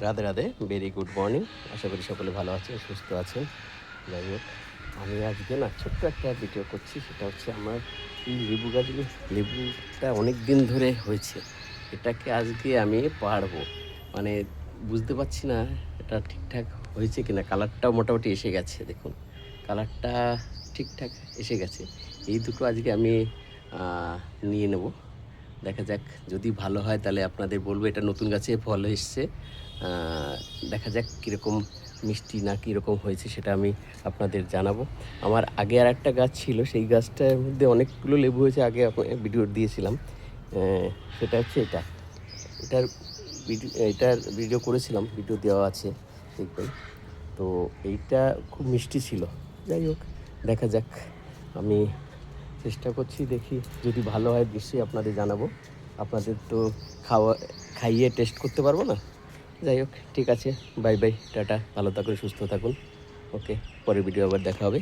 Radhe Radhe, very good morning. আশা করি সকলে ভালো আছেন, সুস্থ আছেন। যাই হোক, আমি আজকে না ছোট্ট একটা ভিডিও করছি। সেটা হচ্ছে আমার এই লেবু গাছগুলো, লেবুটা অনেক দিন ধরে হয়েছে। এটাকে আজকে আমি পাড়বো, মানে বুঝতে পারছি না এটা ঠিকঠাক হয়েছে কিনা। কালারটাও মোটামুটি এসে গেছে, দেখুন কালারটা ঠিকঠাক এসে গেছে। এই দুটো আজকে আমি নিয়ে নেব। দেখা যাক, যদি ভালো হয় তাহলে আপনাদের বলবো। এটা নতুন গাছে ফল এসছে। দেখা যাক কীরকম মিষ্টি না কীরকম হয়েছে, সেটা আমি আপনাদের জানাবো। আমার আগে আর একটা গাছ ছিল, সেই গাছটার মধ্যে অনেকগুলো লেবু হয়েছে। আগে ভিডিও দিয়েছিলাম। সেটা হচ্ছে এটা। এটার ভিডিও করেছিলাম, ভিডিও দেওয়া আছে, দেখবেন। তো এইটা খুব মিষ্টি ছিল। যাই হোক, দেখা যাক। আমি চেষ্টা করছি, দেখি যদি ভালো হয় নিশ্চয়ই আপনাদের জানাবো। আপনাদের তো খাইয়ে টেস্ট করতে পারবো না। যাই হোক, ঠিক আছে, বাই বাই, টাটা, ভালো থাকুন, সুস্থ থাকুন। ওকে, পরের ভিডিও আবার দেখা হবে।